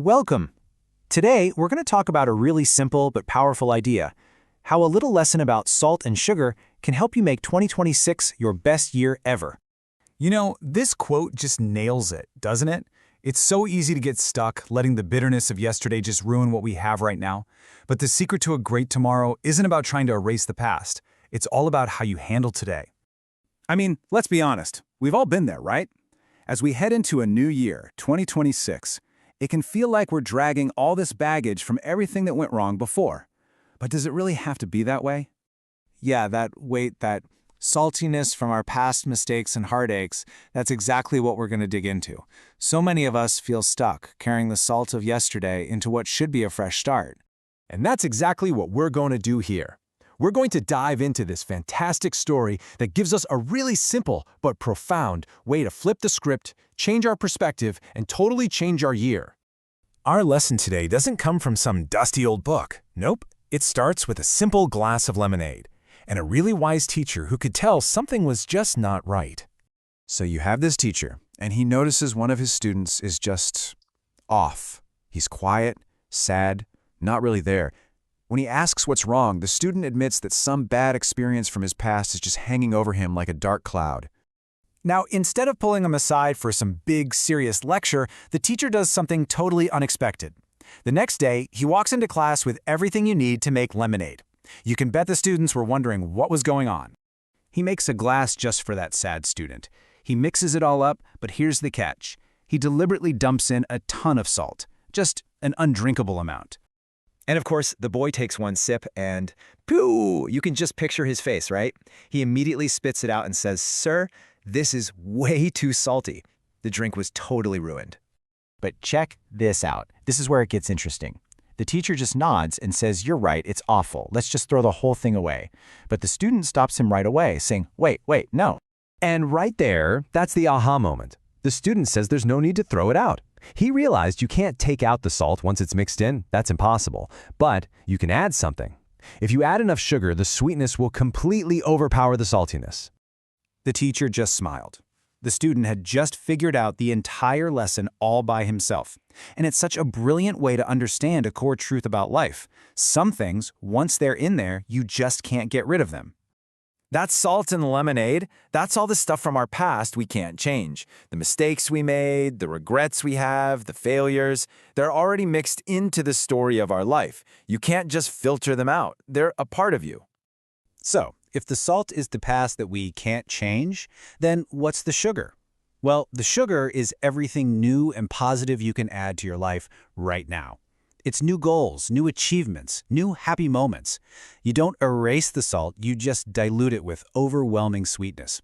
Welcome. Today, we're going to talk about a really simple but powerful idea: how a little lesson about salt and sugar can help you make 2026 your best year ever. You know, this quote just nails it, doesn't it? It's so easy to get stuck, letting the bitterness of yesterday just ruin what we have right now. But the secret to a great tomorrow isn't about trying to erase the past. It's all about how you handle today. I mean, let's be honest. We've all been there, right? As we head into a new year, 2026, it can feel like we're dragging all this baggage from everything that went wrong before. But does it really have to be that way? Yeah, that weight, that saltiness from our past mistakes and heartaches, that's exactly what we're going to dig into. So many of us feel stuck, carrying the salt of yesterday into what should be a fresh start. And that's exactly what we're going to do here. We're going to dive into this fantastic story that gives us a really simple but profound way to flip the script, change our perspective, and totally change our year. Our lesson today doesn't come from some dusty old book. Nope. It starts with a simple glass of lemonade and a really wise teacher who could tell something was just not right. So you have this teacher, and he notices one of his students is just off. He's quiet, sad, not really there. When he asks what's wrong, the student admits that some bad experience from his past is just hanging over him like a dark cloud. Now, instead of pulling him aside for some big, serious lecture, the teacher does something totally unexpected. The next day, he walks into class with everything you need to make lemonade. You can bet the students were wondering what was going on. He makes a glass just for that sad student. He mixes it all up, but here's the catch. He deliberately dumps in a ton of salt, just an undrinkable amount. And of course, the boy takes one sip and, pooh, you can just picture his face, right? He immediately spits it out and says, "Sir, this is way too salty." The drink was totally ruined. But check this out. This is where it gets interesting. The teacher just nods and says, "You're right, it's awful. Let's just throw the whole thing away." But the student stops him right away, saying, wait, no. And right there, that's the aha moment. The student says there's no need to throw it out. He realized you can't take out the salt once it's mixed in. That's impossible. But you can add something. If you add enough sugar, the sweetness will completely overpower the saltiness. The teacher just smiled. The student had just figured out the entire lesson all by himself. And it's such a brilliant way to understand a core truth about life. Some things, once they're in there, you just can't get rid of them. That salt in the lemonade, that's all the stuff from our past we can't change. The mistakes we made, the regrets we have, the failures, they're already mixed into the story of our life. You can't just filter them out. They're a part of you. So, if the salt is the past that we can't change, then what's the sugar? Well, the sugar is everything new and positive you can add to your life right now. It's new goals, new achievements, new happy moments. You don't erase the salt, you just dilute it with overwhelming sweetness.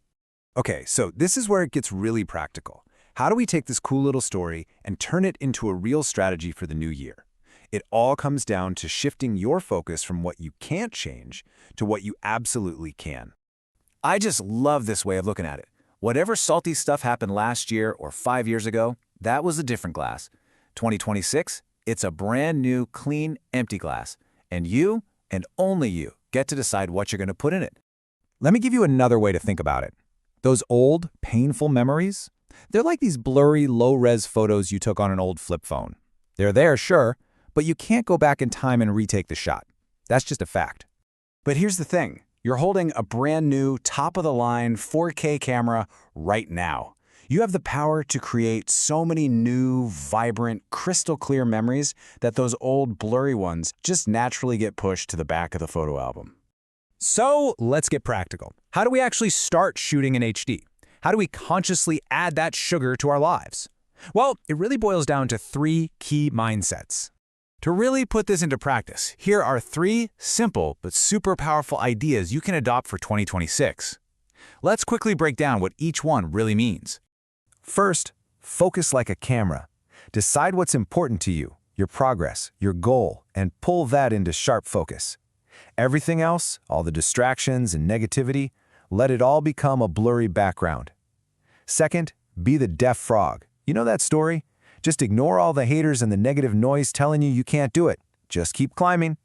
Okay, so this is where it gets really practical. How do we take this cool little story and turn it into a real strategy for the new year? It all comes down to shifting your focus from what you can't change to what you absolutely can. I just love this way of looking at it. Whatever salty stuff happened last year or 5 years ago, that was a different glass. 2026, it's a brand new, clean, empty glass. And you, and only you, get to decide what you're going to put in it. Let me give you another way to think about it. Those old, painful memories, they're like these blurry, low-res photos you took on an old flip phone. They're there, sure, but you can't go back in time and retake the shot. That's just a fact. But here's the thing. You're holding a brand new, top-of-the-line 4K camera right now. You have the power to create so many new, vibrant, crystal-clear memories that those old, blurry ones just naturally get pushed to the back of the photo album. So let's get practical. How do we actually start shooting in HD? How do we consciously add that sugar to our lives? Well, it really boils down to 3 key mindsets. To really put this into practice, here are 3 simple but super powerful ideas you can adopt for 2026. Let's quickly break down what each one really means. First, focus like a camera. Decide what's important to you, your progress, your goal, and pull that into sharp focus. Everything else, all the distractions and negativity, let it all become a blurry background. Second, be the deaf frog. You know that story? Just ignore all the haters and the negative noise telling you can't do it. Just keep climbing.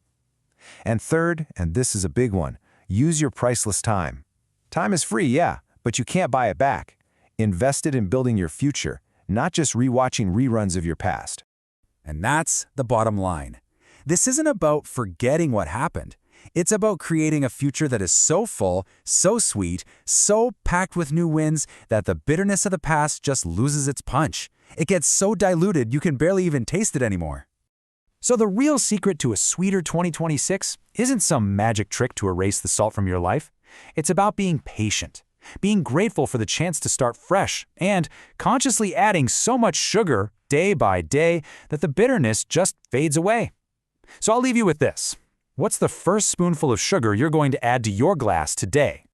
And third, and this is a big one, use your priceless time. Time is free, yeah, but you can't buy it back. Invest it in building your future, not just rewatching reruns of your past. And that's the bottom line. This isn't about forgetting what happened. It's about creating a future that is so full, so sweet, so packed with new wins that the bitterness of the past just loses its punch. It gets so diluted you can barely even taste it anymore. So the real secret to a sweeter 2026 isn't some magic trick to erase the salt from your life. It's about being patient, being grateful for the chance to start fresh, and consciously adding so much sugar day by day that the bitterness just fades away. So I'll leave you with this. What's the first spoonful of sugar you're going to add to your glass today?